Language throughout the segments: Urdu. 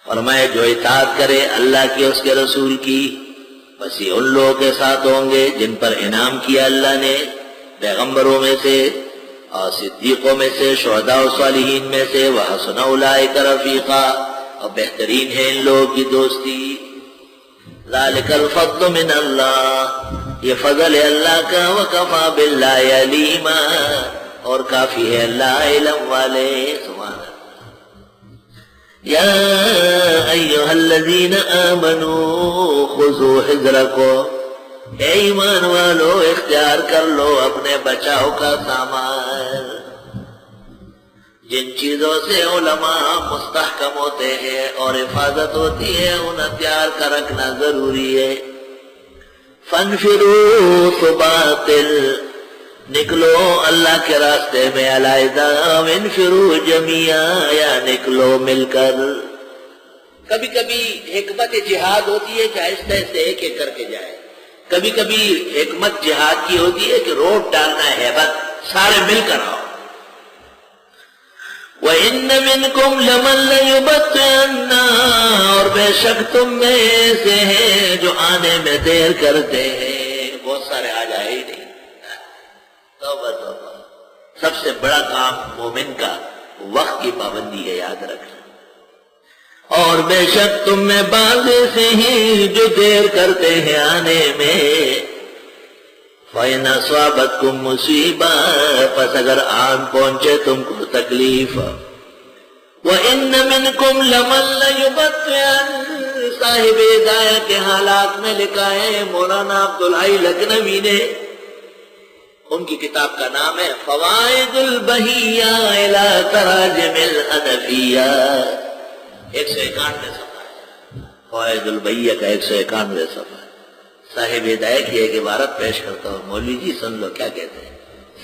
فرمائے جو اطاعت کرے اللہ کی اس کے رسول کی بس یہ ان لوگوں کے ساتھ ہوں گے جن پر انعام کیا اللہ نے پیغمبروں میں سے اور صدیقوں میں سے شہداء و صالحین میں سے وحسن اولئک رفیقا اور بہترین ہے ان لوگوں کی دوستی ذالک الفضل من اللہ یہ فضل ہے اللہ کا وکفا باللہ علیما اور کافی ہے اللہ علم والے سبحان اللہ یا ایہا الذین آمنوا خذوا حذرکم اے ایمان والو اختیار کر لو اپنے بچاؤ کا سامان جن چیزوں سے علماء مستحکم ہوتے ہیں اور حفاظت ہوتی ہے انہیں تیار کر رکھنا ضروری ہے فانفروا ثباتل نکلو اللہ کے راستے میں علیحدہ انفروا جميعا یا نکلو مل کر کبھی کبھی حکمت جہاد ہوتی ہے کہ آہستہ سے ایک ایک کر کے جائے کبھی کبھی حکمت جہاد کی ہوتی ہے کہ روڈ ڈالنا ہے بس سارے مل کر آؤ وَإِنَّ مِنْكُمْ لَمَنْ لَيُبَطِّئَنَّ اور بے شک تم میں سے ہیں جو آنے میں دیر کرتے ہیں بہت سارے آ جائے ہی نہیں توبہ توبہ سب سے بڑا کام مومن کا وقت کی پابندی ہے یاد رکھنا اور بے شک تم میں بعض سے ہیں جو دیر کرتے ہیں آنے میں فَإِنْ أَصَابَتْكُمْ مُصِيبَةٌ پس اگر آن پہنچے تم کو تکلیف وَإِنَّ مِنْكُمْ لَمَنْ لَيُبَطِّئَنَّ صاحب ہدایت کے حالات میں لکھا ہے مولانا عبدالحی لکھنوی نے ان کی کتاب کا نام ہے فوائد البہیہ الی تراجم الحنفیہ 191 صفحہ ہے فوائد البہیہ کا 191 صفحہ صاحب ہدایت کی ایک عبارت پیش کرتا ہوں مولوی جی سن لو کیا کہتے ہیں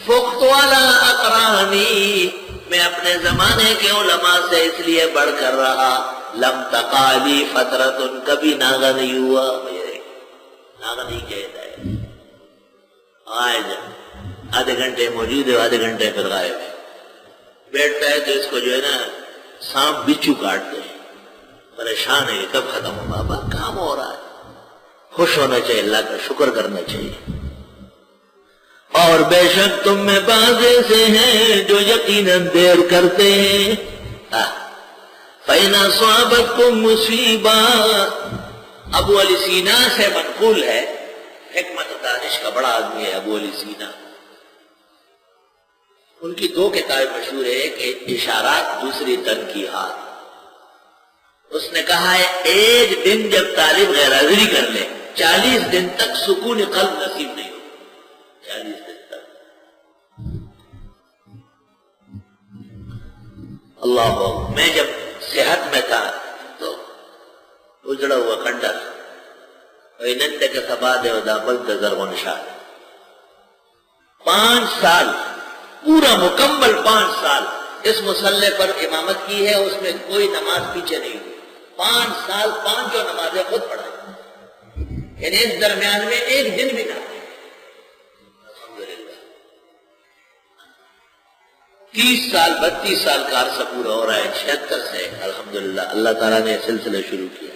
فخت والا اقرانی میں اپنے زمانے کے علماء سے اس لیے بڑھ کر رہا لم تقالی فترت کبھی ناغہ نہیں ہوا ناغہ نہیں کہتا ہے آئے جا آدھے گھنٹے موجود ہے آدھے گھنٹے پھر غائب ہے بیٹھتا ہے تو اس کو جو ہے نا سانپ بچھو کاٹتے ہیں پریشان ہے کب ختم ہو بابا کام ہو رہا ہے خوش ہونا چاہیے اللہ کا شکر کرنا چاہیے اور بے شک تم میں بعض ایسے ہیں جو یقیناً دیر کرتے ہیں فَإِنْ أَصَابَتْكُمْ مُصِيبَةٌ ابو علی سینا سے منقول ہے حکمت دانش کا بڑا آدمی ہے ابو علی سینا ان کی 2 کتابیں مشہور ہے ایک اشارات دوسری تنقیحات اس نے کہا ہے ایک دن جب طالب غیر حاضری کر لے 40 دن تک سکون قلب نصیب نہیں ہو 40 دن تک اللہ میں جب صحت میں تھا تو اجڑا ہوا کھنڈر وَإِنَنْتَ كَسَبَادِ وَدَابَلْتَ زَرْغُنْ شَاد 5 سال پورا مکمل 5 سال اس مسلح پر امامت کی ہے اس میں کوئی نماز پیچھے نہیں ہوئی 5 سال 5 نمازیں خود پڑھائی یعنی اس درمیان میں ایک دن بھی نہ الحمدللہ 30 سال 32 سال کا عرصہ پورا ہو رہا ہے 76 سے الحمدللہ اللہ تعالیٰ نے سلسلہ شروع کیا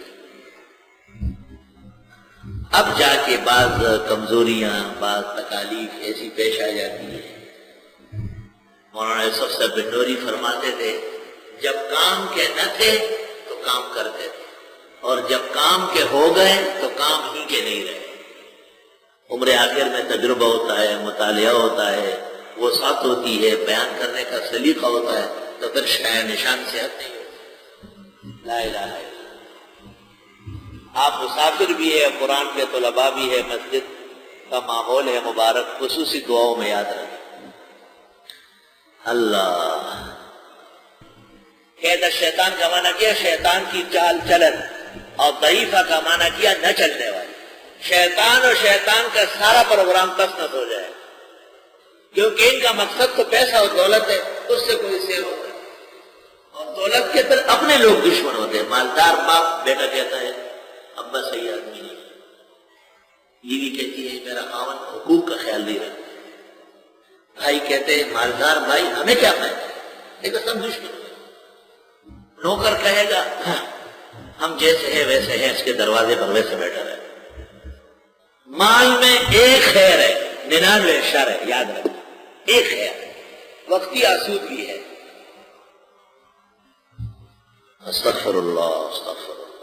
اب جا کے بعض کمزوریاں بعض تکالیف ایسی پیش آ جاتی ہیں مولانا یوسف صاحب بن نوری فرماتے تھے جب کام کے نہ تھے تو کام کرتے تھے اور جب کام کے ہو گئے تو کام ہی کے نہیں رہے عمر آخر میں تجربہ ہوتا ہے مطالعہ ہوتا ہے وہ ساتھ ہوتی ہے بیان کرنے کا سلیقہ ہوتا ہے تو پھر شے نشان صحت نہیں ہوتی لا الہ الا آپ مسافر بھی ہے قرآن کے طلباء بھی ہے مسجد کا ماحول ہے مبارک خصوصی دعاؤں میں یاد رکھیں اللہ کہتا شیطان کا معنی کیا شیطان کی چال چلن اور ضعیفہ کا معنی کیا نہ چلنے والی شیطان اور شیطان کا سارا پروگرام تس نس ہو جائے کیونکہ ان کا مقصد تو پیسہ اور دولت ہے اس سے کوئی سیر ہوتا ہے اور دولت کے پھر اپنے لوگ دشمن ہوتے ہیں مالدار باپ بیٹا کہتا ہے ابا صحیح آدمی نہیں بیوی کہتی ہے میرا خاوند حقوق کا خیال نہیں رکھتا بھائی کہتے ہیں مالدار بھائی ہمیں کیا فائدہ دیکھو سب دشمن نوکر کہے گا ہم جیسے ہیں ویسے ہیں، اس کے دروازے پر ویسے بیٹھا رہے۔ مال میں ایک خیر ہے، 99 شر ہے، یاد رکھیں، ایک خیر ہے، وقتی آسودگی ہے۔ استغفر اللہ استغفر اللہ۔